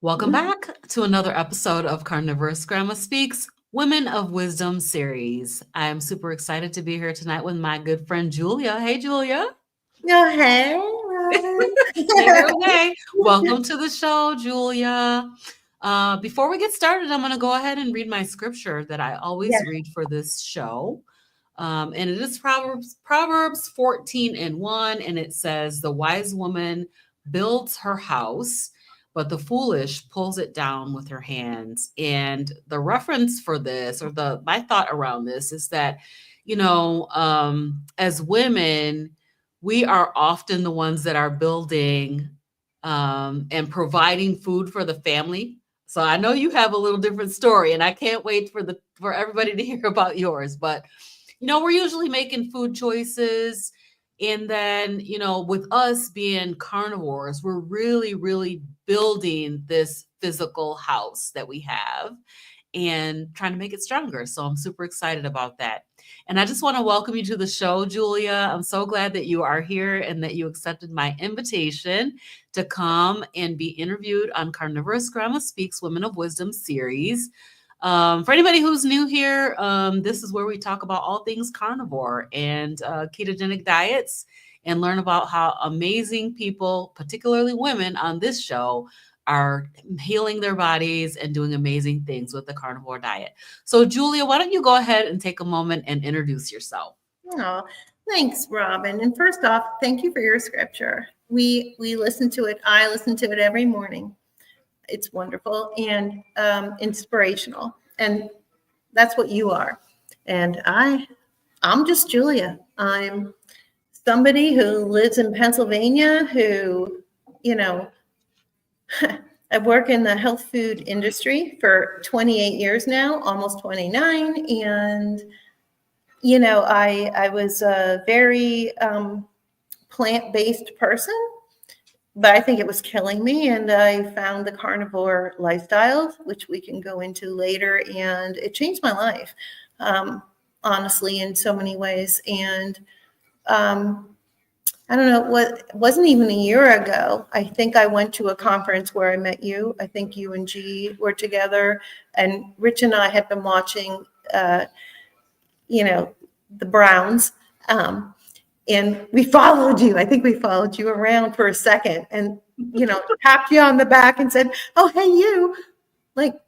Welcome back to another episode of CarnivorousGrama Speaks Women of Wisdom series. I am super excited to be here tonight with my good friend Julia. Hey, Julia. Oh, hey, Robin. Hey, girl. Hey, welcome to the show, Julia. Before we get started, I'm going to go ahead and read my scripture that I Yeah. always read for this show. And it is Proverbs 14:1, and it says, "The wise woman builds her house, but the foolish pulls it down with her hands." And the reference for this, or the my thought around this, is that, as women, we are often the ones that are building and providing food for the family. So I know you have a little different story, and I can't wait for everybody to hear about yours. But we're usually making food choices. And then, with us being carnivores, we're really, really building this physical house that we have and trying to make it stronger. So I'm super excited about that. And I just want to welcome you to the show, Julia. I'm so glad that you are here and that you accepted my invitation to come and be interviewed on CarnivorousGrama Speaks Women of Wisdom series. For anybody who's new here, this is where we talk about all things carnivore and ketogenic diets and learn about how amazing people, particularly women on this show, are healing their bodies and doing amazing things with the carnivore diet. So, Julia, why don't you go ahead and take a moment and introduce yourself? Oh, thanks, Robin. And first off, thank you for your scripture. We listen to it. I listen to it every morning. It's wonderful and inspirational, and that's what you are. And I'm just Julia. I'm somebody who lives in Pennsylvania. I work in the health food industry for 28 years now, almost 29. And, I was a very plant-based person, but I think it was killing me. And I found the carnivore lifestyle, which we can go into later. And it changed my life, honestly, in so many ways. And I don't know, it wasn't even a year ago. I think I went to a conference where I met you. I think you and G were together, and Rich and I had been watching, the Browns, and we followed you. I think we followed you around for a second and, tapped you on the back and said, "Oh, hey, you, like,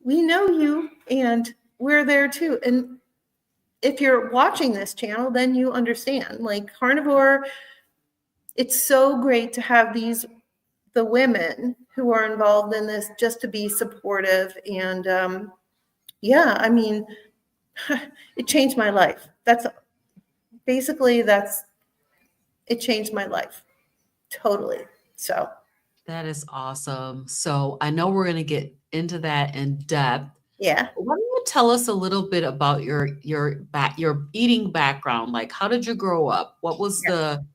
we know you and we're there too." And if you're watching this channel, then you understand, like, carnivore, it's so great to have the women who are involved in this just to be supportive. And it changed my life. It changed my life totally. So That is awesome. So I know we're going to get into that in depth. yeah. Why don't you tell us a little bit about your eating background? Like, how did you grow up? What was the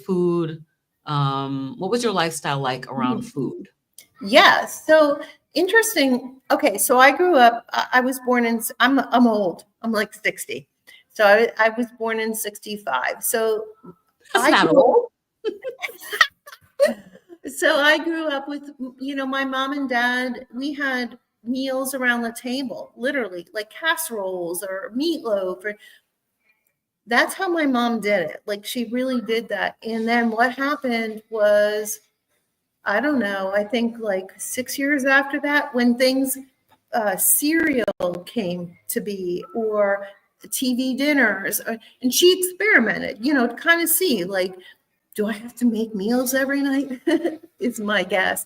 food? What was your lifestyle like around food? Yeah. So interesting. Okay. So I grew up, I was born I'm old. I'm like 60. So I was born in 65. So That's I not grew old. So I grew up with, my mom and dad. We had meals around the table, literally, like casseroles or meatloaf. That's how my mom did it. Like, she really did that. And then what happened was, I don't know, I think like 6 years after that, when cereal came to be, or TV dinners, and she experimented, to kind of see, like, do I have to make meals every night? Is my guess.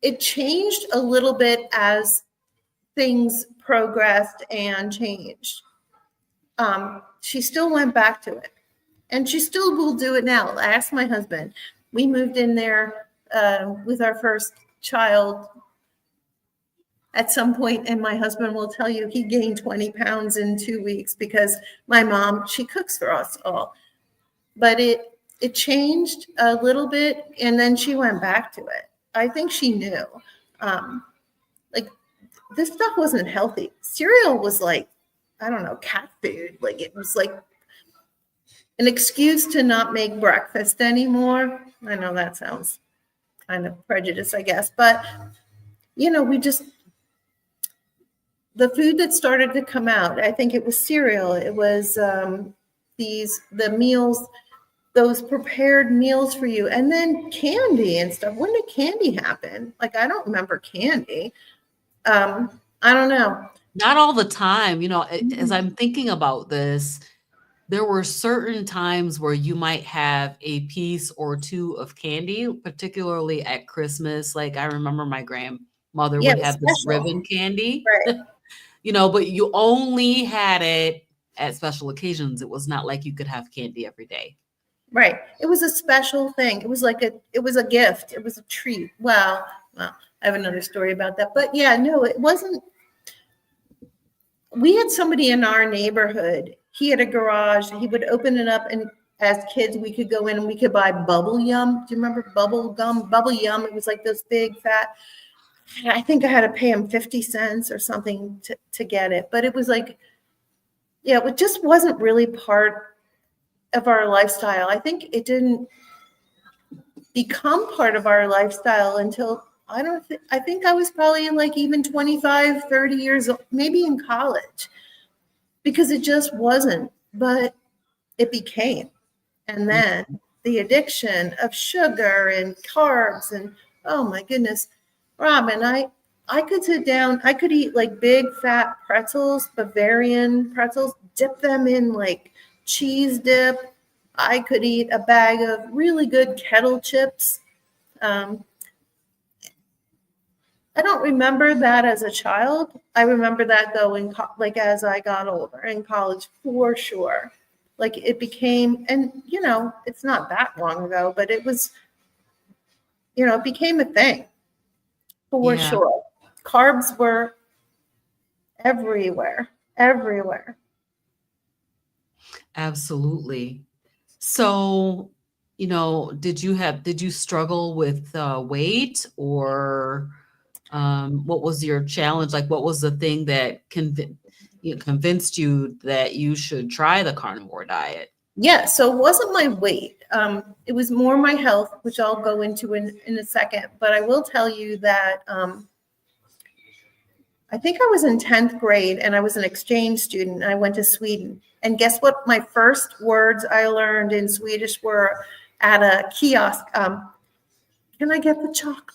It changed a little bit as things progressed and changed. She still went back to it, and she still will do it now. I asked my husband. We moved in there with our first child at some point, and my husband will tell you he gained 20 pounds in 2 weeks because my mom, she cooks for us all. But it changed a little bit, and then she went back to it. I think she knew, like, this stuff wasn't healthy. Cereal was like, I don't know, cat food. Like, it was like an excuse to not make breakfast anymore. I know that sounds kind of prejudice, I guess, but you know, the food that started to come out, I think it was cereal. It was the meals, those prepared meals for you, and then candy and stuff. When did candy happen? Like, I don't remember candy. I don't know. Not all the time, you know, as Mhm. I'm thinking about this, there were certain times where you might have a piece or 2 of candy, particularly at Christmas. Like, I remember my grandmother Yeah, would it was have this special. ribbon candy, Right, you know, but you only had it at special occasions. It was not like you could have candy every day. right. It was a special thing. It was like it was a gift. It was a treat. Well, I have another story about that. But yeah, no, it wasn't. We had somebody in our neighborhood. He had a garage. He would open it up, and as kids, we could go in and we could buy bubble yum. Do you remember bubble gum? Bubble yum. It was like this big fat. I think I had to pay him 50 cents or something to get it. But it was like, yeah, it just wasn't really part of our lifestyle. I think it didn't become part of our lifestyle until I think I was probably like even 25, 30 years old, maybe in college, because it just wasn't, but it became. And Mm. then the addiction of sugar and carbs and oh my goodness, Robin, I could sit down, I could eat like big fat pretzels, Bavarian pretzels, dip them in like cheese dip. I could eat a bag of really good kettle chips. Um, I don't remember that as a child. I remember that though like as I got older in college for sure. Like it became, and you know, it's not that long ago, but it was, you know, it became a thing for Yeah, sure. Carbs were everywhere, everywhere. absolutely. So, you know, did you struggle with, weight or, what was your challenge? Like, what was the thing that convinced you that you should try the carnivore diet? Yeah, so it wasn't my weight. It was more my health, which I'll go into in a second. But I will tell you that I think I was in 10th grade and I was an exchange student. I went to Sweden. And guess what? My first words I learned in Swedish were at a kiosk. Can I get the chocolate?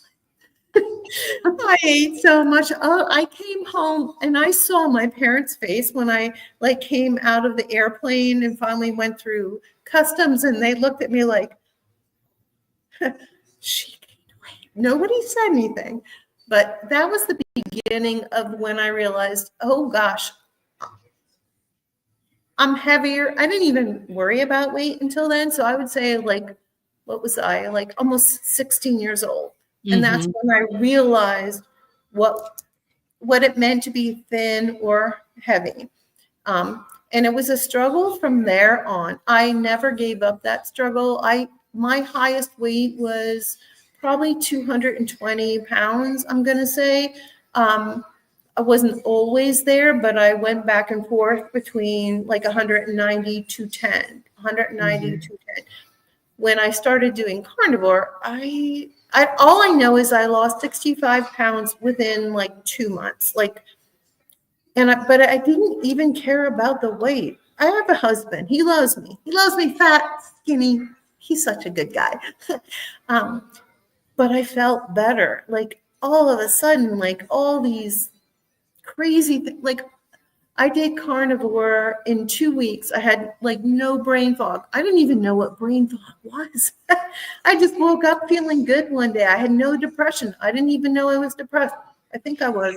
I ate so much. Oh, I came home and I saw my parents' face when I like came out of the airplane and finally went through customs, and they looked at me like, she gained weight. Nobody said anything. But that was the beginning of when I realized, oh gosh, I'm heavier. I didn't even worry about weight until then. So I would say, like, what was I? Like almost 16 years old. And that's Mhm. when I realized what what it meant to be thin or heavy. And it was a struggle from there on. I never gave up that struggle. My highest weight was probably 220 pounds, I'm gonna say. I wasn't always there, but I went back and forth between like 190 to 10, 190 Mhm. to 10. When I started doing carnivore, I all I know is I lost 65 pounds within like 2 months. Like, but I didn't even care about the weight. I have a husband. He loves me. He loves me fat, skinny. He's such a good guy. um, but I felt better. Like all of a sudden, like all these crazy things. Like I did carnivore in 2 weeks. I had like no brain fog. I didn't even know what brain fog was. I just woke up feeling good one day. I had no depression. I didn't even know I was depressed. I think I was.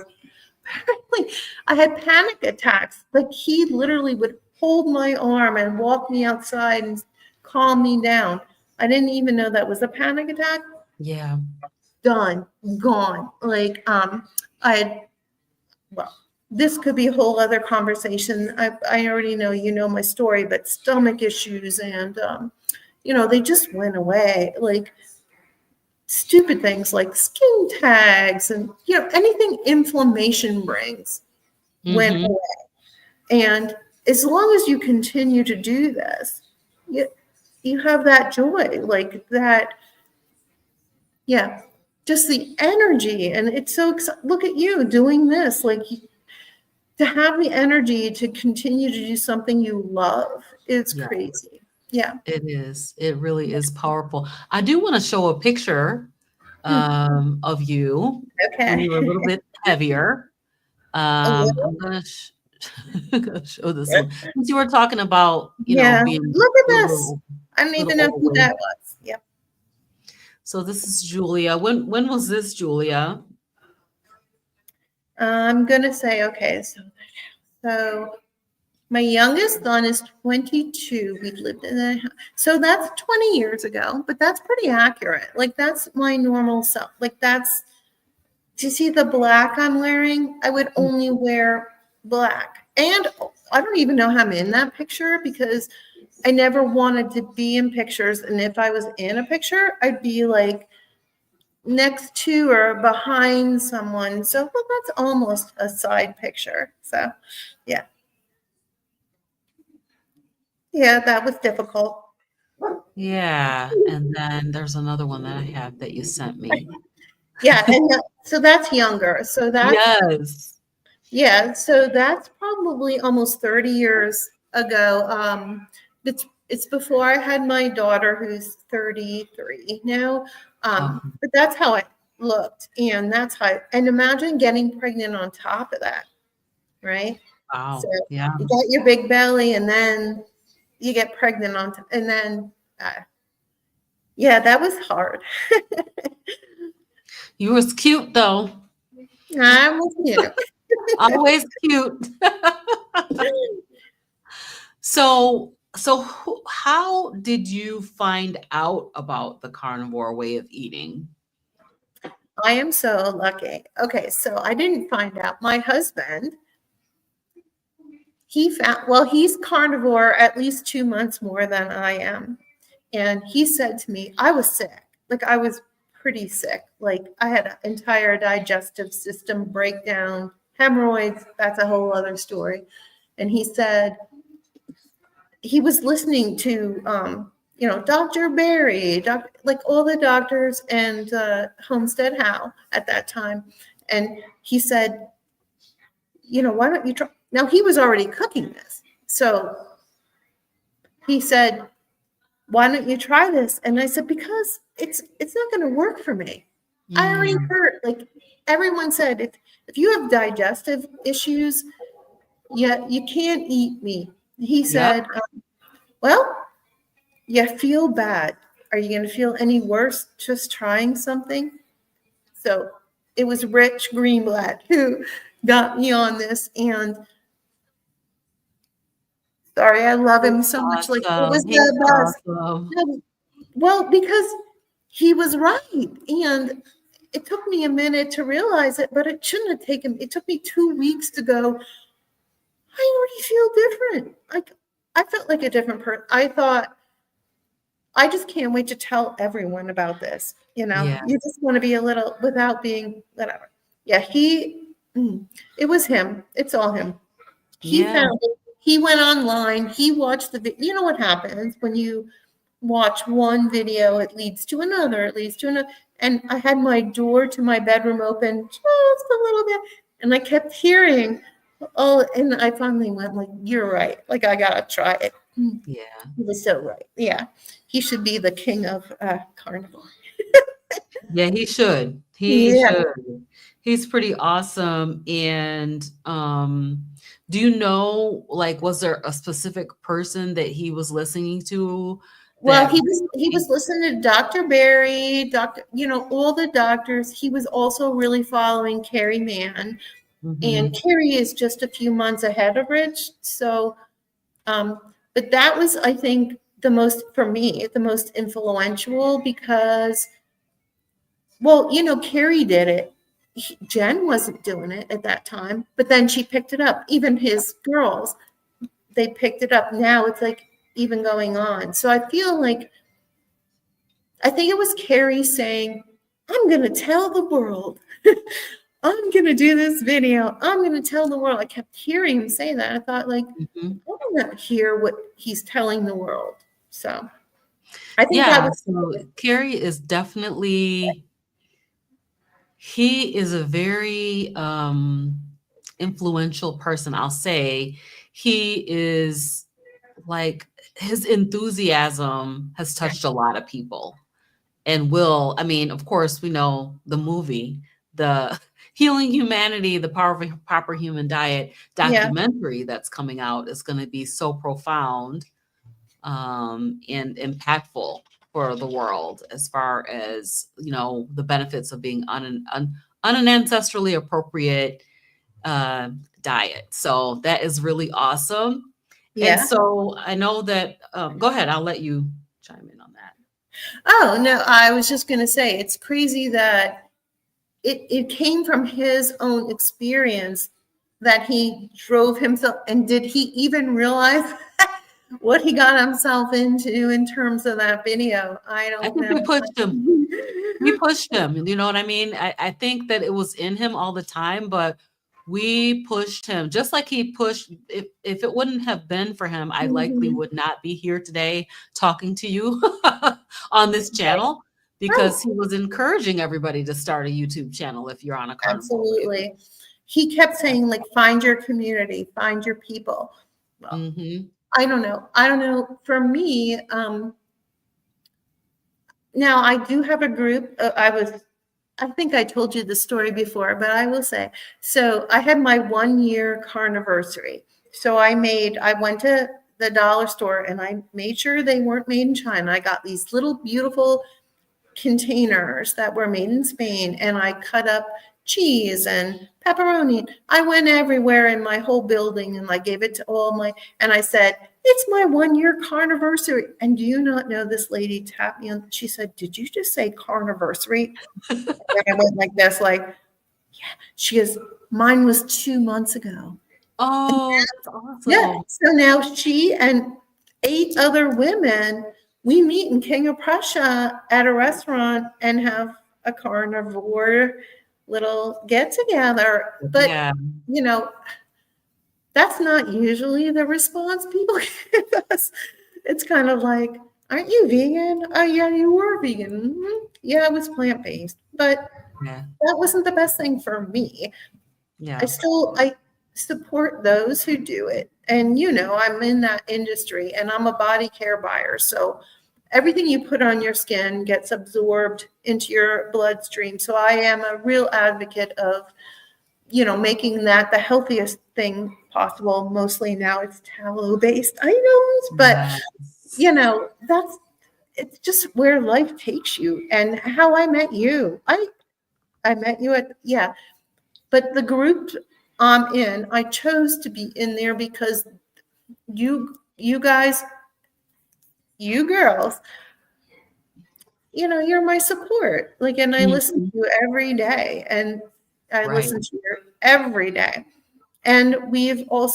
Apparently, I had panic attacks. Like he literally would hold my arm and walk me outside and calm me down. I didn't even know that was a panic attack. Yeah. Done, gone. Like I had, well, this could be a whole other conversation. I already know you know my story, but stomach issues and you know, they just went away. Like stupid things like skin tags and you know anything inflammation brings went Mhm. away. And as long as you continue to do this, you have that joy, like that. Yeah. Just the energy. And it's so look at you doing this. Like to have the energy to continue to do something you love is Yeah, crazy. Yeah. it is. It really is powerful. I do want to show a picture Hmm. of you when Okay. you were a little bit heavier. A little. I'm gonna show this one. Since you were talking about, Yeah. being Look at a this. I don't little even know who overweight. that was. Yep. So this is Julia. When was this, Julia? I'm gonna say, okay, so my youngest son is 22. We've lived in that house. So that's 20 years ago, but that's pretty accurate. Like that's my normal self. Like that's, do you see the black I'm wearing? I would Mm. only wear black. And I don't even know how I'm in that picture because I never wanted to be in pictures. And if I was in a picture, I'd be like next to or behind someone. So well, that's almost a side picture. So yeah. Yeah, that was difficult. Yeah, and then there's another one that I have that you sent me. Yeah, and so that's younger. So that's Yes. yeah, so that's probably almost 30 years ago. It's before I had my daughter who's 33 now. Oh, But that's how I looked, and that's how and imagine getting pregnant on top of that, right? So wow. Yeah. you got your big belly and then you get pregnant and then yeah, that was hard. You was cute though. I was, you know. Always cute. So how did you find out about the carnivore way of eating? I am so lucky. Okay, so I didn't find out. My husband, he found, well, he's carnivore at least 2 months more than I am. And he said to me, I was sick. Like I was pretty sick. Like I had an entire digestive system breakdown, hemorrhoids. That's a whole other story. And he said, he was listening to Dr. Barry, like all the doctors and Homestead Howe at that time. And he said, why don't you try? Now he was already cooking this. So he said, why don't you try this? And I said, because it's not going to work for me. I already Mm, heard, like everyone said, if you have digestive issues, yeah, you can't eat meat. He yep. said, well, you feel bad. Are you going to feel any worse just trying something? So it was Rich Greenblatt who got me on this. And sorry, I love him He's so much. Like it was awesome. He's the best. awesome. Well, because he was right. And it took me a minute to realize it, but it shouldn't have taken, it took me 2 weeks to go, I already feel different. Like I felt like a different person. I thought, I just can't wait to tell everyone about this. Yeah. You just want to be a little without being whatever. Yeah, it was him. It's all him. He Yeah. found it. He went online. He watched you know what happens when you watch one video, it leads to another, it leads to another. And I had my door to my bedroom open just a little bit. And I kept hearing, oh, and I finally went like, you're right. Like I gotta try it. Yeah. He was so right. Yeah. He should be the king of carnivore. Yeah, he should. He Yeah. should. He's pretty awesome. And do you know, like, was there a specific person that he was listening to Well, that he was listening to Dr. Barry, all the doctors. He was also really following Carrie Mann. And Mhm. Carrie is just a few months ahead of Rich. So but that was, I think, for me, the most influential because, well, Carrie did it. Jen wasn't doing it at that time, but then she picked it up. Even his girls, they picked it up. Now it's like even going on. So I feel like, I think it was Carrie saying, I'm going to tell the world. I'm going to do this video. I'm going to tell the world. I kept hearing him say that. I thought, like, Mhm. I want to hear what he's telling the world. So I think that Yeah, was, so Carrie is definitely He is a very influential person, I'll say. He is like, his enthusiasm has touched a lot of people and will, I mean, of course, we know the movie, the Healing Humanity, the Power of Proper Human Diet Yeah. documentary that's coming out is going to be so profound and impactful for the world as far as, the benefits of being on an ancestrally appropriate diet. So that is really awesome. And Yeah. so I know that, go ahead, I'll let you chime in on that. Oh, no, I was just going to say it's crazy that it came from his own experience that he drove himself. And did he even realize what he got himself into in terms of that video? I I don't think know. we pushed him. We pushed him. You know what I mean? I think that it was in him all the time, but we pushed him just like he pushed. If it wouldn't have been for him, I likely Mhm. would not be here today talking to you on this Right. channel Right. because he was encouraging everybody to start a YouTube channel if you're on a carnivore way. Absolutely. He kept saying, like, find your community, find your people. Well, Mm-hmm. I don't know. I don't know. For me, now I do have a group. I think I told you the story before, but I will say, so I had my 1 year carniversary. So I went to the dollar store and I made sure they weren't made in China. I got these little beautiful containers that were made in Spain and I cut up cheese and pepperoni. I went everywhere in my whole building and I gave it to and I said, it's my 1 year carniversary. And do you not know, this lady tapped me on, she said, did you just say carniversary? And I went like this, like, yeah. She goes, mine was 2 months ago. Oh, that's Yeah. awesome. So now she and 8 other women, we meet in King of Prussia at a restaurant and have a carnivore little get together. But, Yeah, you know, that's not usually the response people give us. It's kind of like, aren't you vegan? Oh, yeah, you were vegan. Mhm. Yeah, I was plant based, but yeah, that wasn't the best thing for me. yeah. I support those who do it. And I'm in that industry and I'm a body care buyer. So everything you put on your skin gets absorbed into your bloodstream. So I am a real advocate of, making that the healthiest thing possible. Mostly now it's tallow based items, but Yes. that's it's just where life takes you and how I met you. I met you at, yeah, but the group I'm in, I chose to be in there because you guys, you girls, you're my support. Like, and I listen to Mhm. you every day, and I Right. listen to you every day. And we've all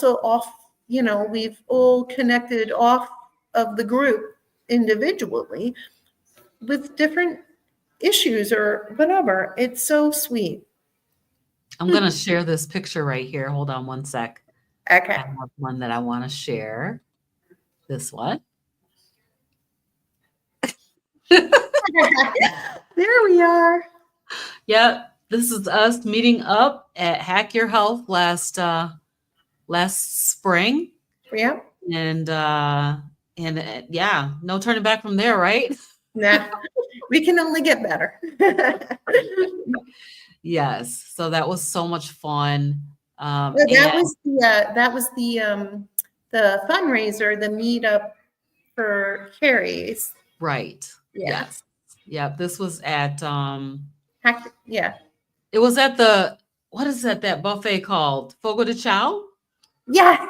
connected off of the group individually with different issues or whatever. It's so sweet. I'm gonna share this picture right here. Hold on one sec. I Okay. have one that I want to share. This one. There we are. Yep. This is us meeting up at Hack Your Health last spring. Yeah. And yeah, no turning back from there, right? Nah, we can only get better. Yes. So that was so much fun. Well, And that was the fundraiser, the meetup for Carrie's. right. Yeah. Yes. Yep. This was at Yeah. it was at the, what is that buffet called? Fogo de Chao? Yeah.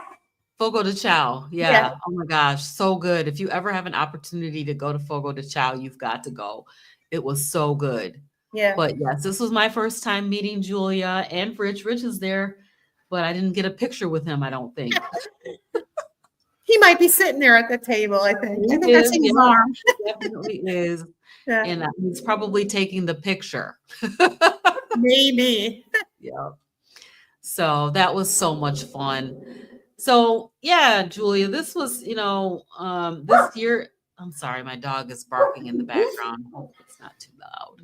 Fogo de Chao. Yeah. Yeah. Oh my gosh, so good. If you ever have an opportunity to go to Fogo de Chao, you've got to go. It was so good. Yeah. But yes, this was my first time meeting Julia and Rich. Rich is there, but I didn't get a picture with him, I don't think. He might be sitting there at the table, I think. He I think I is, see his yep, arm. definitely is. Yeah. And he's probably taking the picture. Maybe. Yeah. So that was so much fun. So yeah, Julia, this was, this year. I'm sorry, my dog is barking in the background. Hope it's not too loud.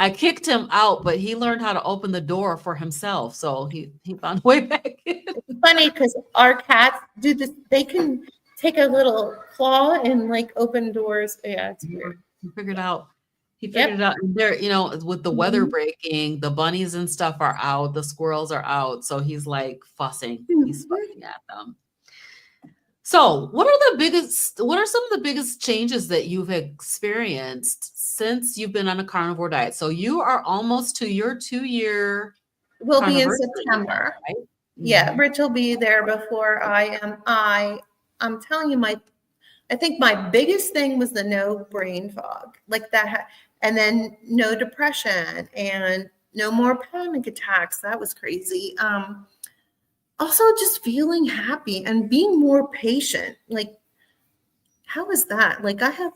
I kicked him out, but he learned how to open the door for himself. So he found a way back in. It's funny because our cats do this. They can take a little claw and like open doors. Yeah, it's weird. He figured out. He figured it Yep. out. And there, with the weather Mhm. breaking, the bunnies and stuff are out, the squirrels are out. So he's like fussing. He's Mhm. fussing at them. So, what are some of the biggest changes that you've experienced since you've been on a carnivore diet? So you are almost to your 2-year We'll be in carniversary, September. right? Yeah, Mhm. Rich will be there before I am. I'm telling you, I think my biggest thing was the no brain fog, like that, and then no depression and no more panic attacks. That was crazy. Also, just feeling happy and being more patient. Like, how is that? Like, I'm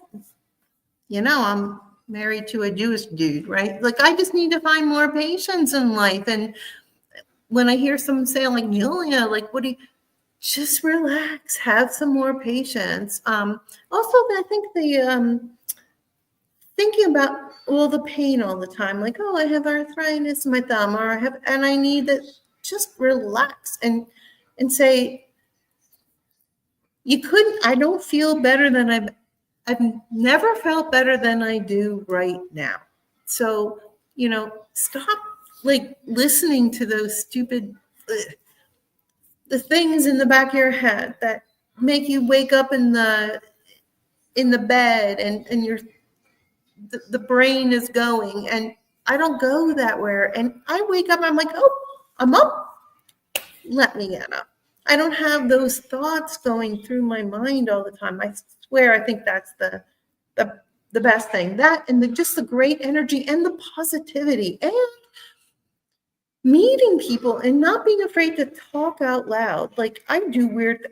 married to a Jewish dude, right? Like, I just need to find more patience in life. And when I hear someone say, like, Julia, like, what do you, just relax, have some more patience. Also, I think thinking about all the pain all the time, like, oh, I have arthritis in my thumb, or and I need to just relax and say, I don't feel better than I've never felt better than I do right now. So, stop like listening to those stupid the things in the back of your head that make you wake up in the bed and the brain is going, and I don't go that way, and I wake up, I'm like, oh, I'm up, let me get up. I don't have those thoughts going through my mind all the time. I swear, I think that's the, the best thing, that and just the great energy and the positivity and meeting people and not being afraid to talk out loud. Like, I do weird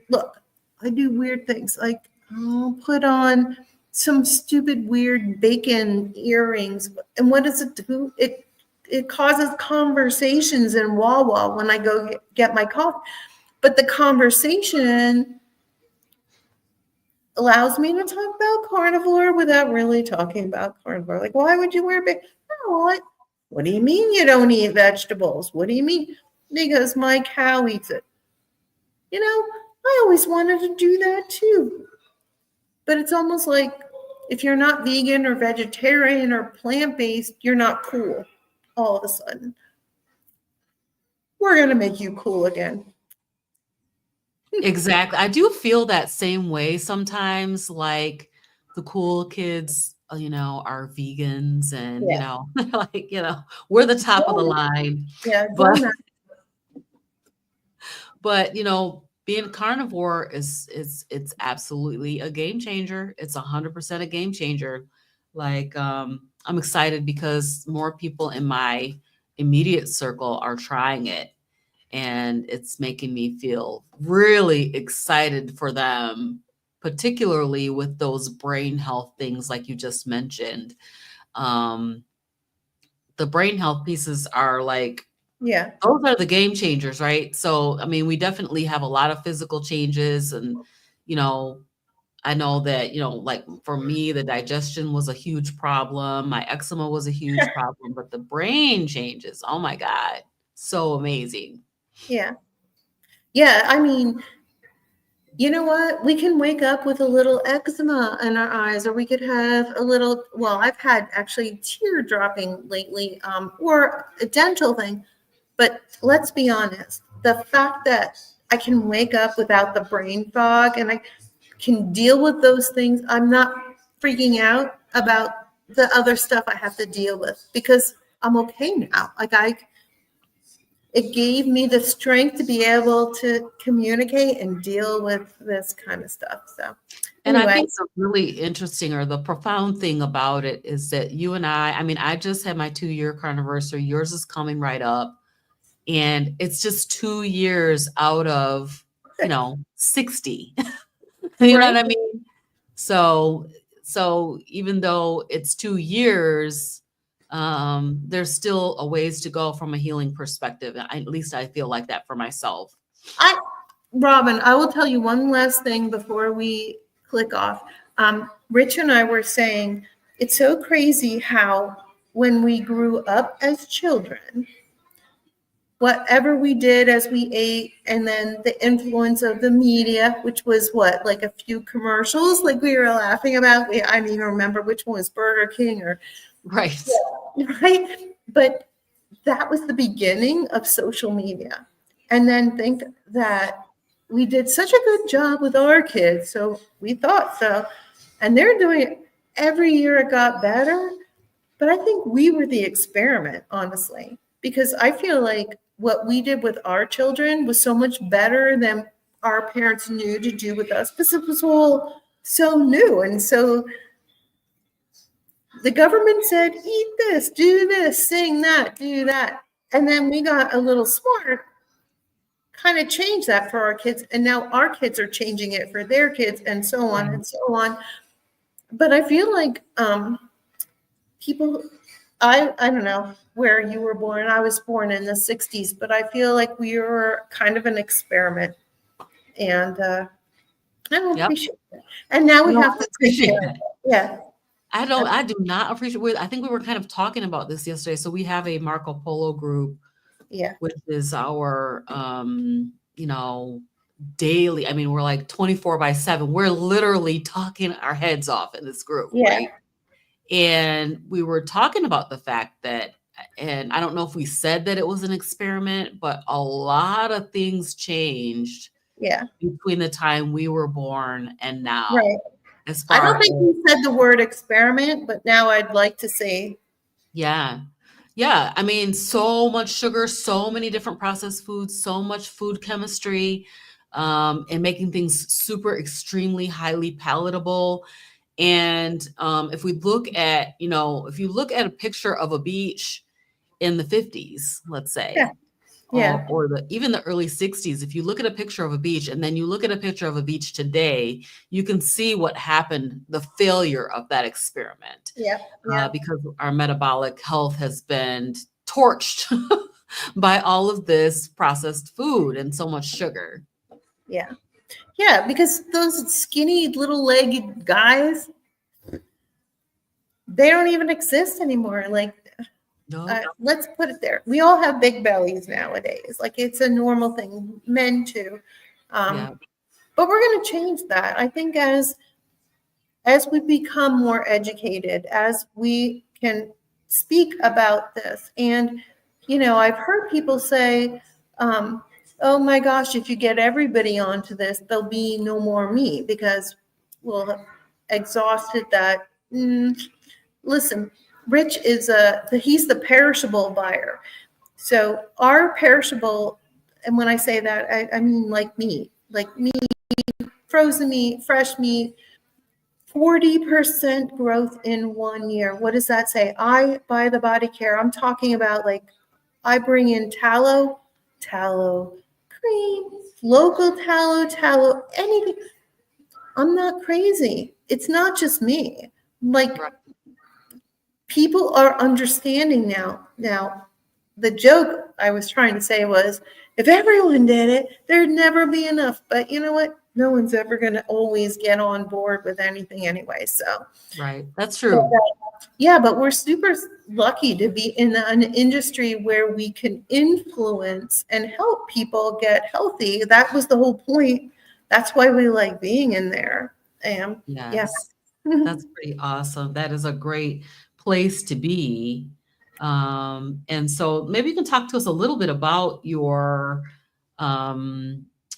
things. Like, I'll put on some stupid weird bacon earrings. And what does it do? It causes conversations in Wawa when I go get my coffee. But the conversation allows me to talk about carnivore without really talking about carnivore. Like, why would you wear bacon? Oh, what do you mean you don't eat vegetables? What do you mean? Because my cow eats it. I always wanted to do that too. But it's almost like if you're not vegan or vegetarian or plant-based, you're not cool all of a sudden. We're going to make you cool again. Exactly. I do feel that same way sometimes, like the cool kids, are vegans and, Yeah. like, we're the top of the line. Yeah, But join that. but being a carnivore it's absolutely a game changer. It's 100% a game changer. Like, I'm excited because more people in my immediate circle are trying it, and it's making me feel really excited for them, particularly with those brain health things like you just mentioned. Um, the brain health pieces are like, Yeah. those are the game changers, right? So, I mean, we definitely have a lot of physical changes, and, you know, I know that, like for me, the digestion was a huge problem. My eczema was a huge problem, but the brain changes, oh my God, so amazing. Yeah. Yeah. I mean, you know what? We can wake up with a little eczema in our eyes, or we could have a little, well, I've had actually tear dropping lately, or a dental thing. But let's be honest, the fact that I can wake up without the brain fog and I can deal with those things, I'm not freaking out about the other stuff I have to deal with because I'm okay now. It gave me the strength to be able to communicate and deal with this kind of stuff. So And I anyway, think the really interesting or the profound thing about it is that you and I mean, I just had my 2-year carniversary. Yours is coming right up. And it's just 2 years out of, 60. You know right? what I mean? So even though it's 2 years, there's still a ways to go from a healing perspective. At least I feel like that for myself. I, Robin, I will tell you one last thing before we click off. Rich and I were saying it's so crazy how when we grew up as children, whatever we did as we ate, and then the influence of the media, which was what, like a few commercials, like we were laughing about. I don't even remember which one was Burger King or Right. right, but that was the beginning of social media. And then think that we did such a good job with our kids, so we thought so, and they're doing it every year. It got better, but I think we were the experiment, honestly, because I feel like what we did with our children was so much better than our parents knew to do with us, because it was all so new. And so the government said, eat this, do this, sing that, do that. And then we got a little smart, kind of changed that for our kids. And now our kids are changing it for their kids, and so on and so on. But I feel like people, I don't know where you were born. I was born in the 60s, but I feel like we were kind of an experiment. And I don't Yep. appreciate it. And now we No, have I to take appreciate care of that. it. Yeah. I do not appreciate. I think we were kind of talking about this yesterday. So we have a Marco Polo group, Yeah. which is our, daily. I mean, we're like 24/7. We're literally talking our heads off in this group, Yeah. right? And we were talking about the fact that, and I don't know if we said that it was an experiment, but a lot of things changed Yeah. between the time we were born and now. Right. As I far don't think as, you said the word experiment, but now I'd like to say, yeah. Yeah. I mean, so much sugar, so many different processed foods, so much food chemistry, and making things super extremely highly palatable. And if we look at, if you look at a picture of a beach in the 50s, let's yeah, say, yeah, or even the early 60s, if you look at a picture of a beach and then you look at a picture of a beach today, you can see what happened, the failure of that experiment, yeah, yeah, because our metabolic health has been torched by all of this processed food and so much sugar. yeah, yeah, because those skinny little legged guys, they don't even exist anymore. Like, No. let's put it there. We all have big bellies nowadays. Like, it's a normal thing, men too. Yeah. But we're going to change that. I think as we become more educated, as we can speak about this. And, I've heard people say, oh my gosh, if you get everybody onto this, there'll be no more meat because we'll have exhausted that. Listen, Rich he's the perishable buyer. So our perishable, and when I say that, I mean like meat, frozen meat, fresh meat, 40% growth in 1 year. What does that say? I buy the body care. I'm talking about, like, I bring in tallow cream, local tallow, anything. I'm not crazy. It's not just me. Like, Right. people are understanding now. Now, the joke I was trying to say was, if everyone did it, there'd never be enough. But you know what? No one's ever going to always get on board with anything anyway. So, Right. That's true. yeah, but we're super lucky to be in an industry where we can influence and help people get healthy. That was the whole point. That's why we like being in there. And yeah. Yes. That's pretty awesome. That is a great place to be. And so maybe you can talk to us a little bit about your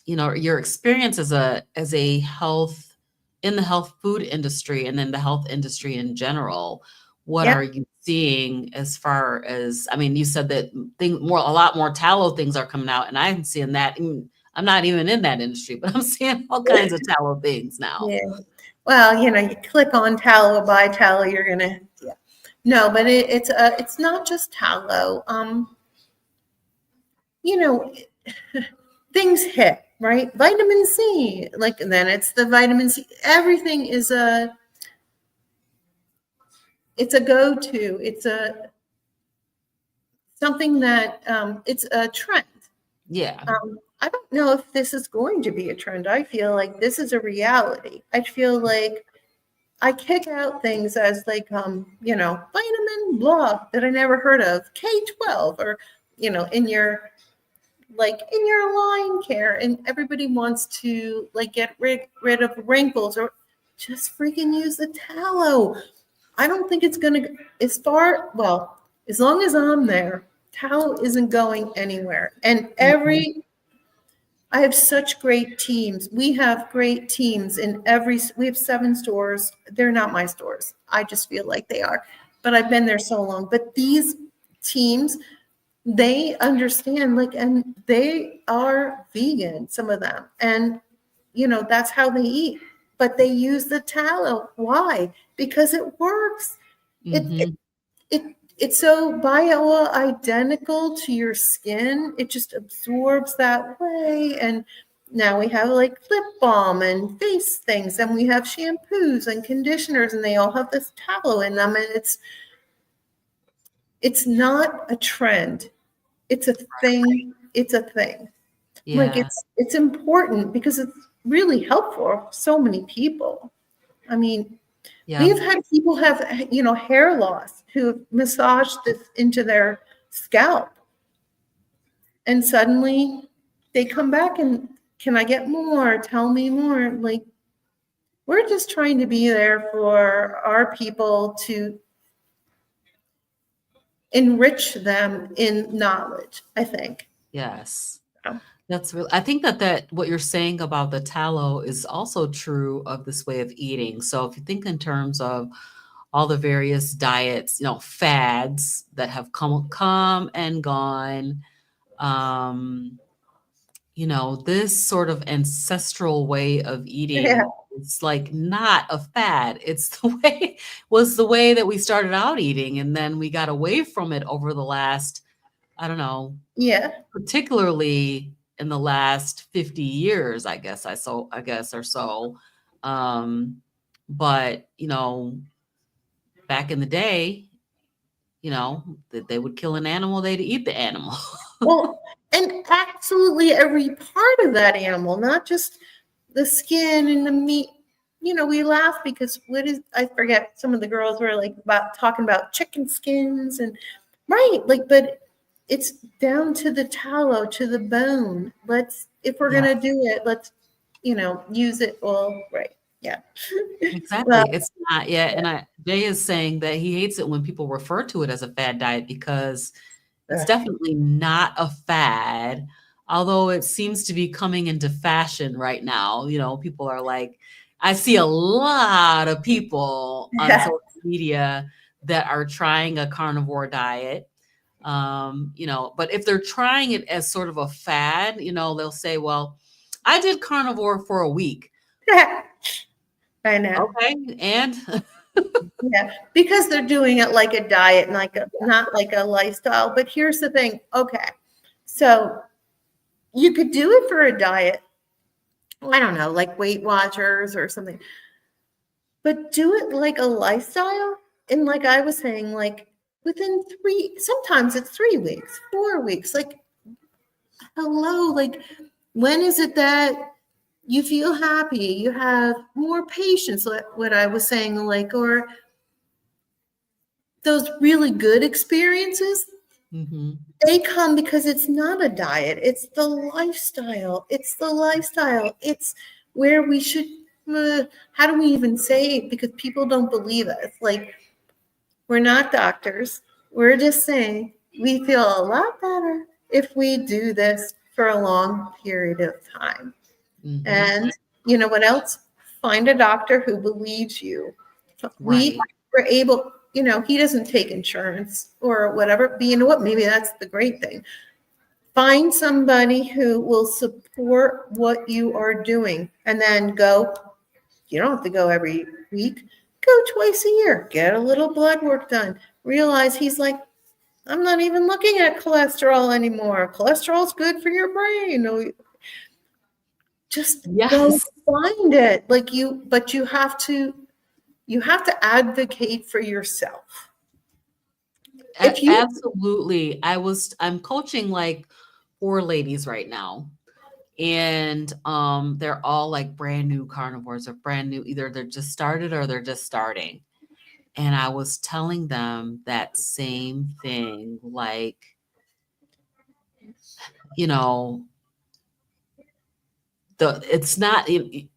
experience as a health in the health food industry and then the health industry in general. What Yeah. are you seeing as far as, I mean, you said that a lot more tallow things are coming out, and I'm seeing that. I'm not even in that industry, but I'm seeing all kinds of tallow things now. Yeah. Well, you click on tallow, buy tallow, you're gonna, yeah. No, but it's not just tallow. You know, things hit, right? Vitamin C, like, and then it's the vitamin C. Everything is it's a go-to. It's something that it's a trend. Yeah. I don't know if this is going to be a trend. I feel like this is a reality. I feel like I kick out things as like, vitamin blah that I never heard of, K12, or, in your line care, and everybody wants to like get rid of wrinkles, or just freaking use the tallow. I don't think it's going to, as long as I'm there, tallow isn't going anywhere. And I have such great teams. We have great teams we have 7 stores. They're not my stores. I just feel like they are, but I've been there so long. But these teams, they understand, and they are vegan, some of them. And, that's how they eat. But they use the tallow. Why? Because it works. It, it, it's so bioidentical to your skin. It just absorbs that way. And now we have like lip balm and face things, and we have shampoos and conditioners, and they all have this tallow in them. And it's not a trend. It's a thing. It's a thing. Like Yeah. it's important because it's really helpful for so many people. I mean, Yeah. we've had people have, hair loss who have massaged this into their scalp, and suddenly they come back and, can I get more? Tell me more. Like, we're just trying to be there for our people to enrich them in knowledge, I think. Yes. So, That's real. I think that what you're saying about the tallow is also true of this way of eating. So if you think in terms of all the various diets, fads that have come and gone, um, this sort of ancestral way of yeah, eating, it's like not a fad. It's the way that we started out eating, and then we got away from it over the last, I don't know, yeah, particularly in the last 50 years, I guess or so. But back in the day, that they would kill an animal, they'd eat the animal. well, and absolutely every part of that animal, not just the skin and the meat. We laugh because I forget, some of the girls were like about talking about chicken skins, and right, like, but it's down to the tallow, to the bone. If we're Yeah, gonna do it, let's, use it all right. Yeah. exactly. Well, It's not, yeah. And Jay is saying that he hates it when people refer to it as a fad diet because it's definitely not a fad, although it seems to be coming into fashion right now. People are like, I see a lot of people on yeah, social media that are trying a carnivore diet. But if they're trying it as sort of a fad, they'll say, well, I did carnivore for a week. I know. Okay. And Yeah, because they're doing it like a diet, and not like a lifestyle. But here's the thing. Okay, so you could do it for a diet. I don't know, like Weight Watchers or something, but do it like a lifestyle. And like I was saying, like within sometimes it's 3 weeks, 4 weeks. Like, hello, like, when is it that you feel happy? You have more patience, like what I was saying, like, or those really good experiences, Mhm. they come because it's not a diet. It's the lifestyle. It's the lifestyle. It's where we should, how do we even say it? Because people don't believe us. Like, we're not doctors. We're just saying we feel a lot better if we do this for a long period of time. Mhm. And you know what else? Find a doctor who believes you. We Right. were able, he doesn't take insurance or whatever, but you know what? Maybe that's the great thing. Find somebody who will support what you are doing, and then go. You don't have to go every week. Go twice a year. Get a little blood work done. Realize he's like, I'm not even looking at cholesterol anymore. Cholesterol's good for your brain. Just go Yes. find it. But you have to advocate for yourself. If you Absolutely. I'm coaching like 4 ladies right now. And they're all like brand new carnivores or brand new, either they're just started or they're just starting. And I was telling them that same thing, like, you know, it's not you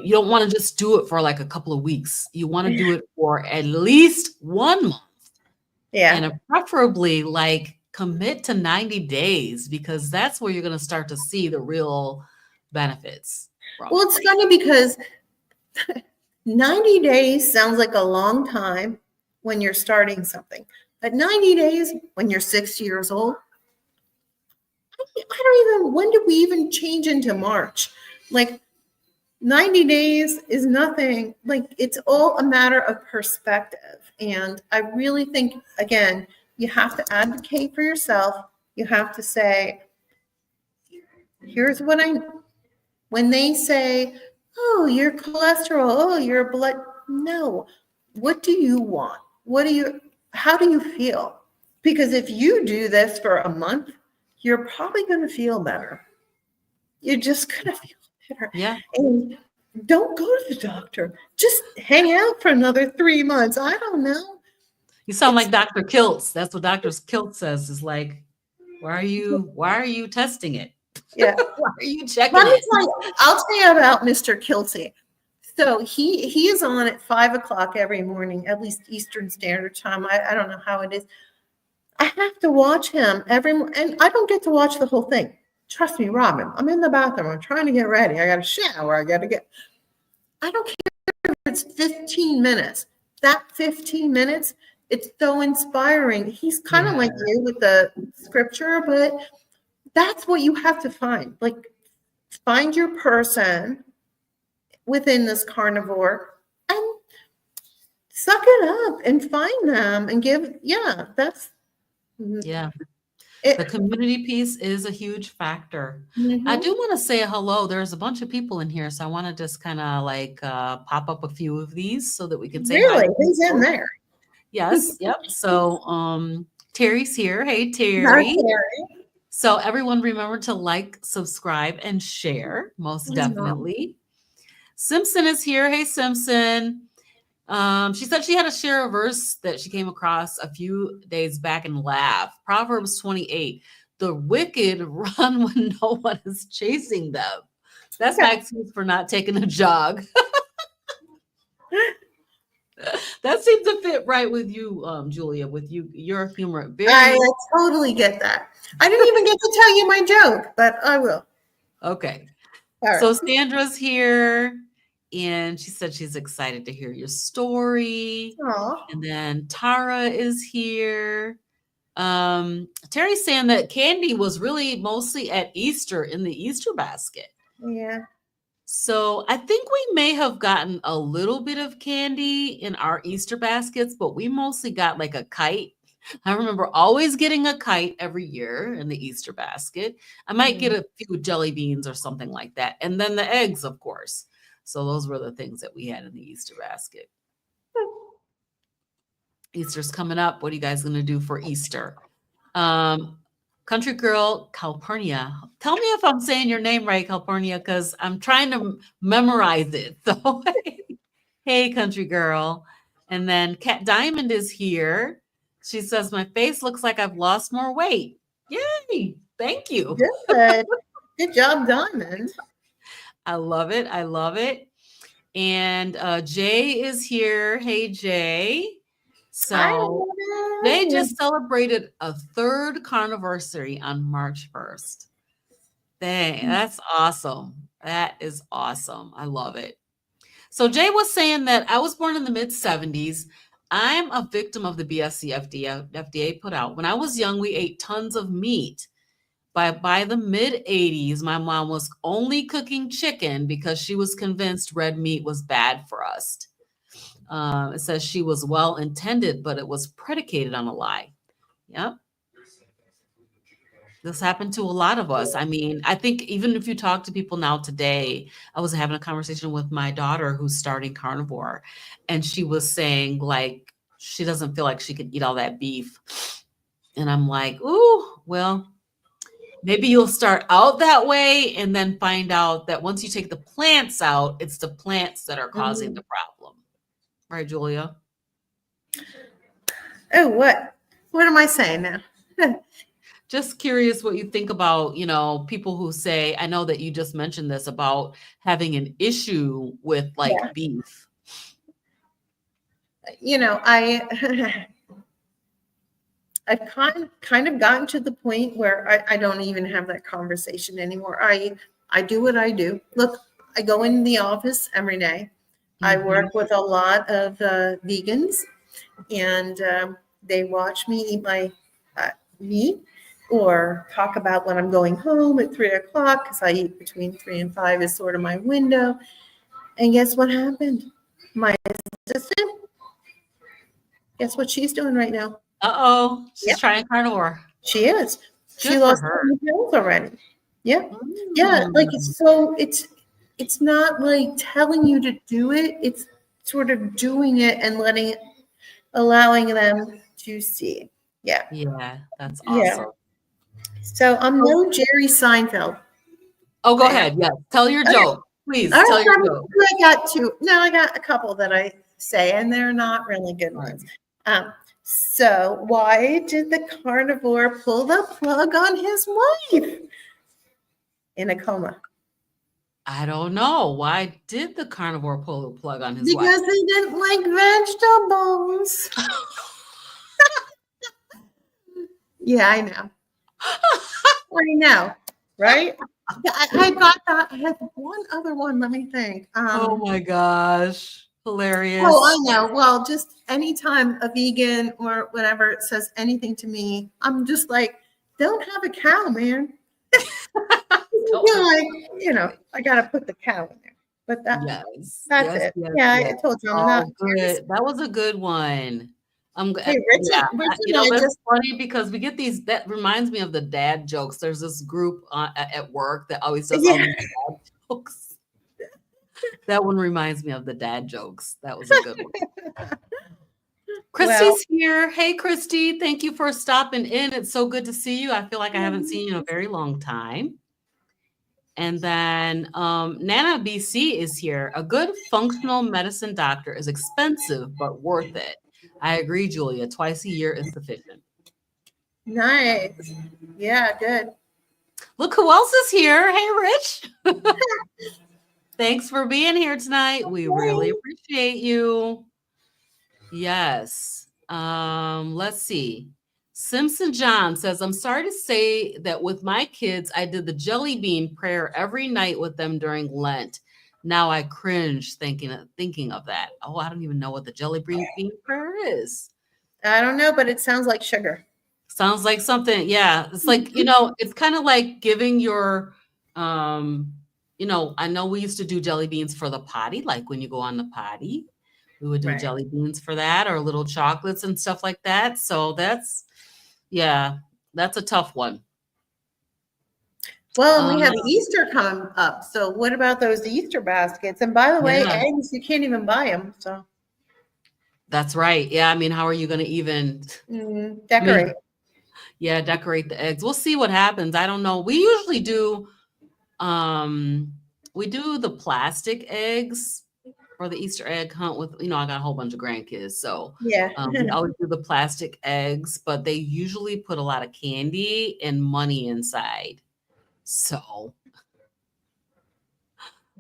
don't want to just do it for like a couple of weeks. You want to do it for at least 1 month, Yeah. and preferably like commit to 90 days, because that's where you're going to start to see the real benefits from Well, it. it's funny because 90 days sounds like a long time when you're starting something. But 90 days when you're 60 years old, I don't even, when did we even change into March? Like 90 days is nothing. Like it's all a matter of perspective. And I really think, again, you have to advocate for yourself. You have to say, here's what when they say, oh, your cholesterol, oh, your blood. No. What do you want? How do you feel? Because if you do this for a month, you're probably going to feel better. You're just going to feel better. Yeah. And don't go to the doctor. Just hang out for another 3 months. I don't know. You sound like Dr. Kiltz. That's what Dr. Kiltz says, is like, why are you testing it? Yeah. Why are you checking Let me it? I'll tell you about Mr. Kilty. So he is on at 5 o'clock every morning, at least Eastern Standard Time. I don't know how it is. I have to watch him and I don't get to watch the whole thing. Trust me, Robin. I'm in the bathroom. I'm trying to get ready. I got to shower. I don't care if it's 15 minutes. That 15 minutes, it's so inspiring. He's kind of like you with the scripture, but that's what you have to find. Like, find your person within this carnivore and suck it up and find them and that's Yeah. it. The community piece is a huge factor. Mhm. I do want to say hello. There's a bunch of people in here, so I want to just kind of like pop up a few of these so that we can say hi. Really? Who's in there? Yes, yep. So Terry's here. Hey Hi, Terry. Terry. So everyone remember to like, subscribe, and share, most definitely. Simpson is here. Hey Simpson. She said she had to share a verse that she came across a few days back and laugh. Proverbs 28. The wicked run when no one is chasing them. That's my excuse for not taking a jog. That seems to fit right with you, Julia, with your humor. I totally get that. I didn't even get to tell you my joke, but I will. Okay. All So right. Sandra's here, and she said she's excited to hear your story. Aw. And then Tara is here. Terry's saying that candy was really mostly at Easter in the Easter basket. Yeah. So I think we may have gotten a little bit of candy in our Easter baskets, but we mostly got like a kite. I remember always getting a kite every year in the Easter basket. I might get a few jelly beans or something like that. And then the eggs, of course. So those were the things that we had in the Easter basket. Easter's coming up. What are you guys going to do for Easter? Country Girl Calpurnia. Tell me if I'm saying your name right, Calpurnia, because I'm trying to memorize it. So, hey, Country Girl. And then Cat Diamond is here. She says, my face looks like I've lost more weight. Yay. Thank you. Good. Good job, Diamond. I love it. I love it. And Jay is here. Hey, Jay. So they just celebrated a 3rd carniversary on March 1st. Dang, that's awesome. That is awesome. I love it. So Jay was saying that I was born in the mid-70s. I'm a victim of the BSC FDA put out. When I was young, we ate tons of meat. By the mid-80s, my mom was only cooking chicken because she was convinced red meat was bad for us. It says she was well-intended, but it was predicated on a lie. Yep. This happened to a lot of us. I mean, I think even if you talk to people now today, I was having a conversation with my daughter who's starting carnivore, and she was saying like she doesn't feel like she could eat all that beef. And I'm like, ooh, well, Maybe you'll start out that way and then find out that once you take the plants out, it's the plants that are causing the problem. Right, Julia? Oh, what am I saying now? Just curious what you think about, people who say, I know that you just mentioned this about having an issue with like Yeah. beef. I've kind of gotten to the point where I don't even have that conversation anymore. I do what I do. Look, I go in the office every day. I work with a lot of vegans, and they watch me eat my meat or talk about when I'm going home at 3:00 because I eat between 3 and 5 is sort of my window. And guess what happened? My assistant, guess what she's doing right now? Uh-oh, she's Yep. trying carnivore. She is. She Good for lost her. 20 pounds already. Yeah. Yeah. Like, so it's not like telling you to do it. It's sort of doing it and allowing them to see. Yeah. Yeah, that's Yeah. awesome. So I'm no Jerry Seinfeld. Oh, go ahead. Yeah, tell your joke. Please All tell right, your joke. I got two. No, I got a couple that I say, and they're not really good ones. So why did the carnivore pull the plug on his wife in a coma? I don't know. Why did the carnivore pull the plug on his Because wife? they didn't like vegetables. Yeah, I know. I know, right? I got that. I have one other one. Let me think. Oh my gosh. Hilarious. Oh, I know. Well, just anytime a vegan or whatever says anything to me, I'm just like, don't have a cow, man. I got to put the cow in there. But Yes. that's Yes, it. yes, Yeah, yes. I told you I'm not. Good. That was a good one. I'm Hey, Rich and I that's just. funny because we get these, that reminds me of the dad jokes. There's this group at work that always does all these dad jokes. That one reminds me of the dad jokes. That was a good one. Christy's here. Hey, Christy. Thank you for stopping in. It's so good to see you. I feel like I haven't seen you in a very long time. And then Nana BC is here. A good functional medicine doctor is expensive, but worth it. I agree, Julia. Twice a year is sufficient. Nice. Yeah, good. Look who else is here. Hey, Rich. Thanks for being here tonight. We really appreciate you. Yes. Let's see. Simpson John says, I'm sorry to say that with my kids, I did the jelly bean prayer every night with them during Lent. Now I cringe thinking of that. Oh, I don't even know what the jelly bean prayer is. I don't know, but it sounds like sugar. Sounds like something. Yeah. It's like, it's kind of like giving your, I know we used to do jelly beans for the potty, like when you go on the potty. We would do jelly beans for that or little chocolates and stuff like that. So that's a tough one. Well, we have Easter coming up. So what about those Easter baskets? And by the way, eggs, you can't even buy them. So that's right. Yeah. I mean, how are you going to even decorate? Decorate the eggs. We'll see what happens. I don't know. We usually do, the plastic eggs for the Easter egg hunt with, I got a whole bunch of grandkids. So we always do the plastic eggs, but they usually put a lot of candy and money inside. So,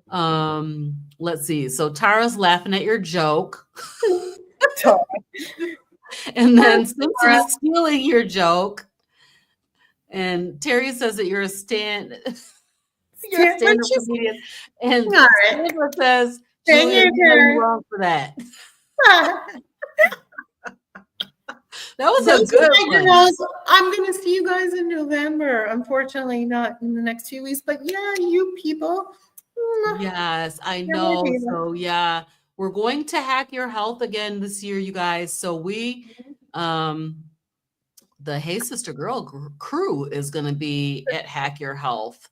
let's see. So Tara's laughing at your joke. And then Simpson is stealing your joke. And Terry says that you're a stand-up comedian. And Sandra says, Julia, you're wrong for that. That was a good one. I'm going to see you guys in November. Unfortunately, not in the next few weeks, but yeah, you people. Yes, I know. So yeah, we're going to Hack Your Health again this year, you guys. So we, the Hey Sister Girl crew is going to be at Hack Your Health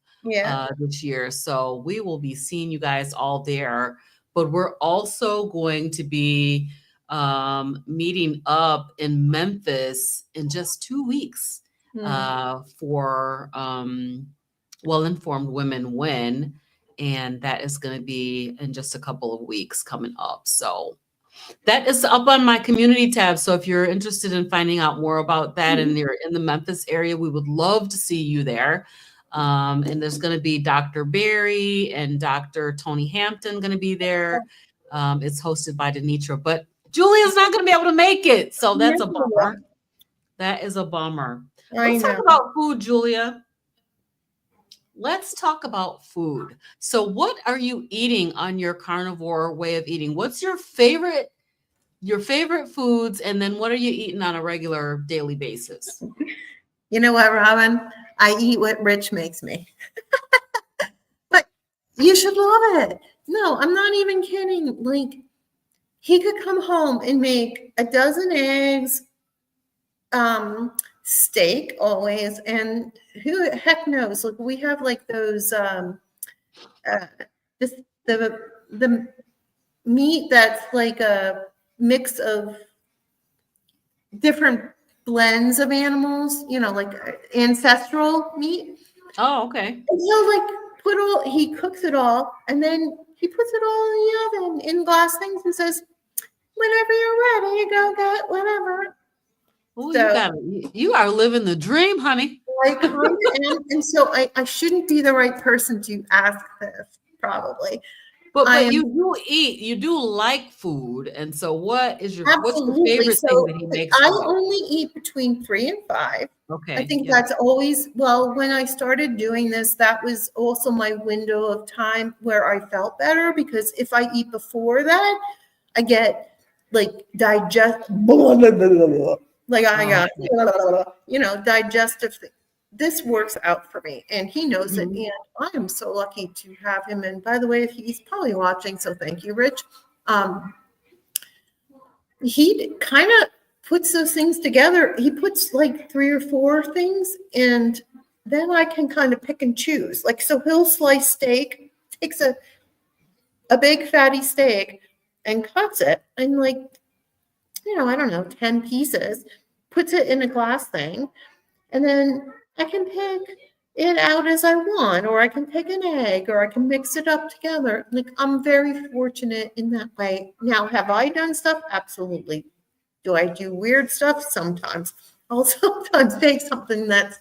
this year. So we will be seeing you guys all there. But we're also going to be meeting up in Memphis in just 2 weeks. for Well-Informed Women Win. And that is going to be in just a couple of weeks coming up. So that is up on my community tab. So if you're interested in finding out more about that and you're in the Memphis area, we would love to see you there. And there's going to be Dr. Barry and Dr. Tony Hampton going to be there. It's hosted by Denitra, but Julia's not going to be able to make it. So that's a bummer. That is a bummer. Let's talk about food, Julia. Let's talk about food. So what are you eating on your carnivore way of eating? What's your favorite foods? And then what are you eating on a regular daily basis? You know what, Robin? I eat what Rich makes me. But you should love it. No, I'm not even kidding. Like, he could come home and make a dozen eggs, steak always, and who the heck knows? Like, we have like those the meat that's like a mix of different blends of animals, you know, like ancestral meat. Oh, okay. And he'll like he cooks it all, and then he puts it all in the oven in glass things and says, whenever you're ready, you go get whatever. Oh, so, you are living the dream, honey. I kind of am, and so I shouldn't be the right person to ask this, probably. But you do like food, and so what's your favorite thing that he makes? I only eat between 3 and 5. Okay. I think that's always, well, when I started doing this, that was also my window of time where I felt better, because if I eat before that, I get like digestive thing. This works out for me, and he knows it, and I am so lucky to have him. And by the way, he's probably watching, so thank you, Rich. He kind of puts those things together. He puts like 3 or 4 things, and then I can kind of pick and choose. Like, so he'll slice steak, takes a big fatty steak and cuts it, and like, you know, I don't know, 10 pieces, puts it in a glass thing, and then I can pick it out as I want, or I can pick an egg, or I can mix it up together. Like, I'm very fortunate in that way. Now, have I done stuff? Absolutely. Do I do weird stuff? Sometimes. I'll sometimes take something that's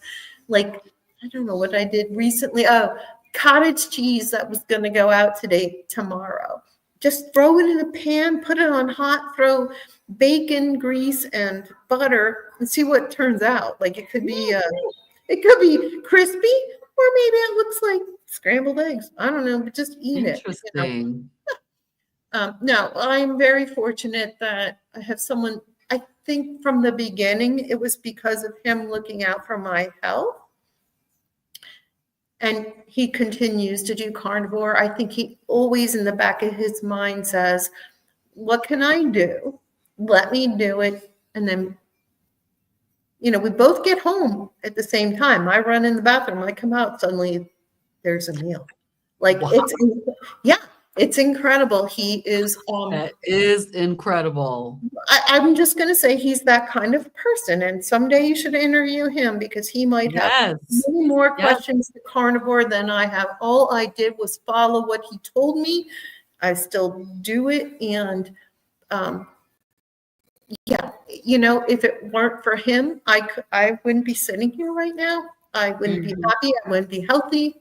like, I don't know what I did recently. Oh, cottage cheese that was going to go out tomorrow. Just throw it in a pan, put it on hot, throw bacon, grease, and butter, and see what turns out. Like, it could be crispy, or maybe it looks like scrambled eggs. I don't know, but just eat it. Interesting. No, I'm very fortunate that I have someone. I think from the beginning, it was because of him looking out for my health. And he continues to do carnivore. I think he always in the back of his mind says, what can I do? Let me do it. And then, you know, we both get home at the same time. I run in the bathroom. I come out. Suddenly there's a meal. Like, wow. It's incredible. He is. That is incredible. I'm just going to say he's that kind of person. And someday you should interview him, because he might have many more questions to carnivore than I have. All I did was follow what he told me. I still do it. And you know, if it weren't for him, I wouldn't be sitting here right now. I wouldn't be happy. I wouldn't be healthy.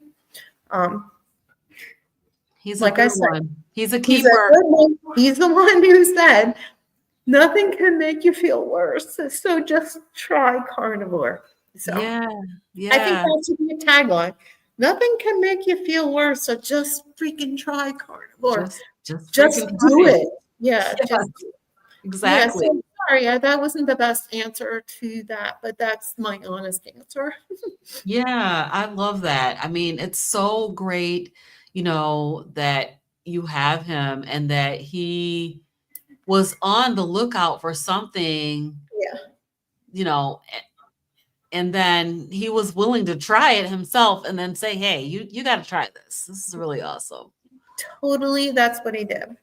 He's like, I said, he's a keeper. He's the one who said, nothing can make you feel worse. So just try carnivore. So yeah. I think that should be a tagline. Nothing can make you feel worse. So just freaking try carnivore. Just do it. Yeah. Exactly. Yeah, so sorry, that wasn't the best answer to that, but that's my honest answer. Yeah, I love that. I mean, it's so great, you know, that you have him and that he was on the lookout for something, you know, and then he was willing to try it himself and then say, hey, you got to try this. This is really awesome. Totally. That's what he did.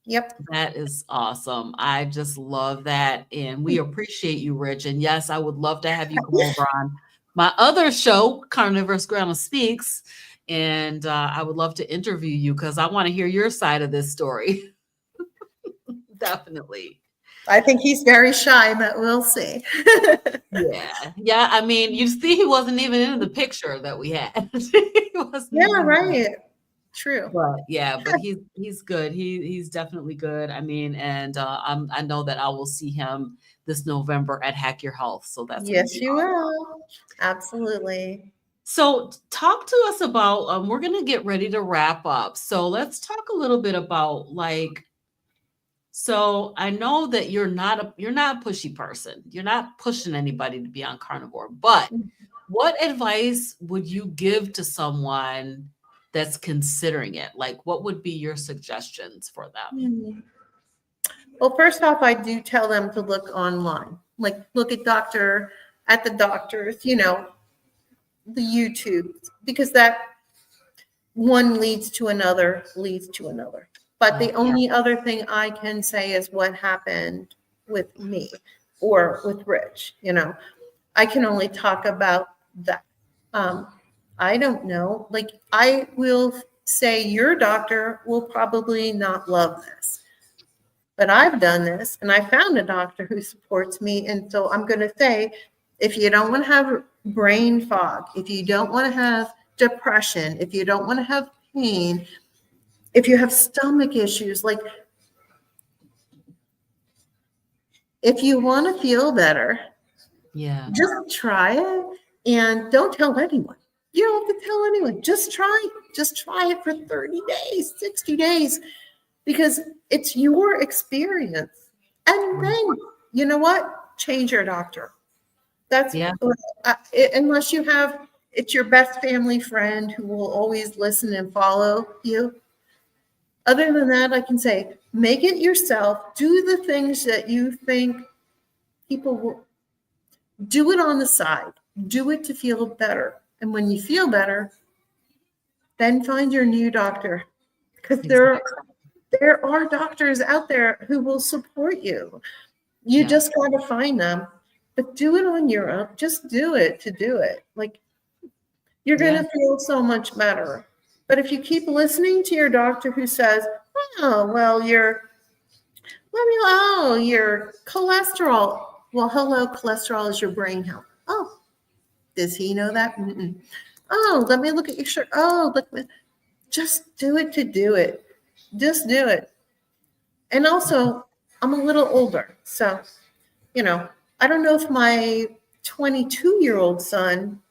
Yep. That is awesome. I just love that. And we appreciate you, Rich. And yes, I would love to have you come over on my other show, CarnivorousGrama Speaks, and I would love to interview you because I want to hear your side of this story. Definitely. I think he's very shy, but we'll see. Yeah. Yeah. I mean, you see, he wasn't even in the picture that we had. He wasn't Yeah, even in the right. True. But yeah, but he's good. He's definitely good. I mean, and I know that I will see him this November at Hack Your Health. So that's going to Yes, be you awesome. will. Absolutely. So talk to us about we're going to get ready to wrap up. So let's talk a little bit about like so I know that you're not a pushy person. You're not pushing anybody to be on carnivore, but what advice would you give to someone that's considering it? Like, what would be your suggestions for them? Mhm. Well, first off, I do tell them to look online, like look at the doctors, the YouTube, because that one leads to another, leads to another. But the Yeah. only other thing I can say is what happened with me or with Rich. I can only talk about that. Um, I don't know. Like, I will say your doctor will probably not love this, but I've done this and I found a doctor who supports me. And so I'm going to say, if you don't want to have brain fog, if you don't want to have depression, if you don't want to have pain, if you have stomach issues, like if you want to feel better, Yeah. just try it and don't tell anyone. You don't have to tell anyone. Just try. Just try it for 30 days, 60 days, because it's your experience. And then, you know what? Change your doctor. That's Yeah. unless you have it's your best family friend who will always listen and follow you. Other than that, I can say make it yourself. Do the things that you think people will do it on the side. Do it to feel better. And when you feel better, then find your new doctor. Because Exactly. there are doctors out there who will support you. You Yeah. just got to find them, but do it on your own. Just do it to do it. Like you're going Yeah. to feel so much better. But if you keep listening to your doctor who says, "Oh, well, your cholesterol." Well, hello, cholesterol is your brain health. Oh, does he know that? Mm-mm. Oh, let me look at your shirt. Oh, look, just do it to do it. Just do it. And also, I'm a little older, so I don't know if my 22-year-old son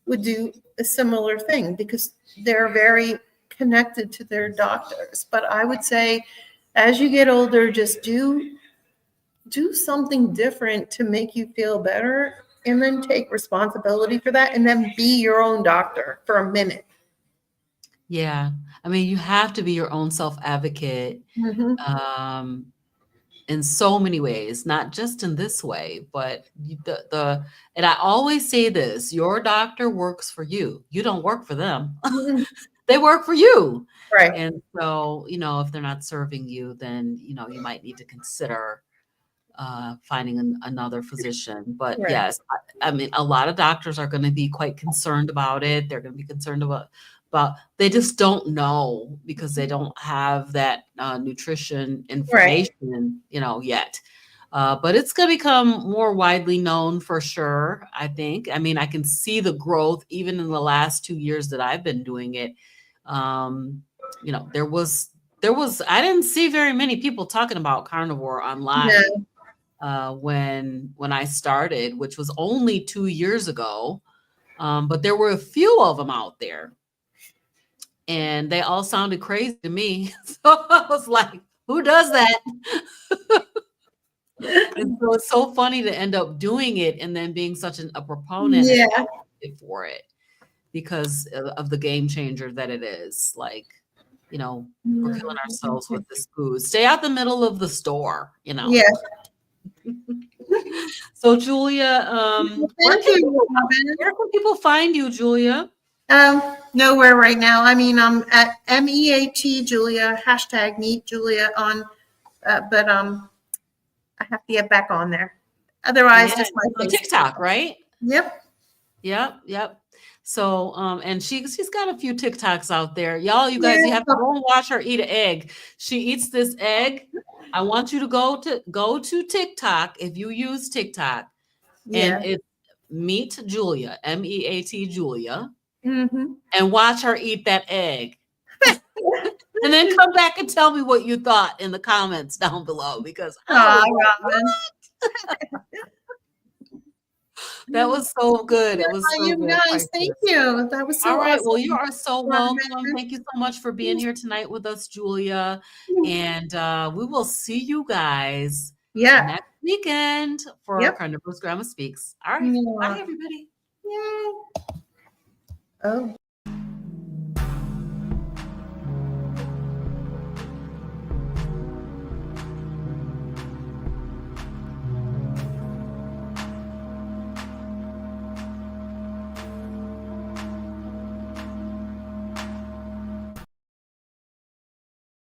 would do a similar thing because they're very connected to their doctors. But I would say as you get older, just do something different to make you feel better and then take responsibility for that and then be your own doctor for a minute. Yeah. I mean, you have to be your own self advocate Mm-hmm. um, in so many ways, not just in this way, but and I always say this, your doctor works for you. You don't work for them. Mm-hmm. They work for you. Right. And so, if they're not serving you, then, you might need to consider finding another physician. But Right. yes, I mean, a lot of doctors are going to be quite concerned about it. They're going to be concerned about they just don't know because they don't have that nutrition Right. information, yet. But it's going to become more widely known for sure, I think. I mean, I can see the growth even in the last 2 years that I've been doing it. Um, there was I didn't see very many people talking about carnivore online No. when I started, which was only 2 years ago. But there were a few of them out there, and they all sounded crazy to me. So I was like, "Who does that?" And so it's so funny to end up doing it and then being such a proponent and Yeah. advocate for it because of the game changer that it is. Like, we're killing ourselves with this food. Stay out the middle of the store. Yeah. So Julia, Well, thank you, Robin. where can people find you, Julia? Nowhere right now. I mean, I'm at MEAT Julia, hashtag meet Julia on, but I have to get back on there. Otherwise, Yeah, just my on Facebook. TikTok, right? Yep. Yep. So, and she's got a few TikToks out there. Y'all, you guys, you Yeah. have to go and watch her eat an egg. She eats this egg. I want you to go to TikTok if you use TikTok, and Yeah. it's Meet Julia, MEAT Julia, Mm-hmm. and watch her eat that egg. And then come back and tell me what you thought in the comments down below, because I was like, Robin. that was so good. It was so You good. guys, thank you. That was All so right. Well, you awesome. are so welcome. Thank you so much for being here tonight with us, Julia. And we will see you guys Yeah. next weekend for Yep. Carnivores Grandma Speaks. All right. Yeah. Bye, everybody. Yay. Oh.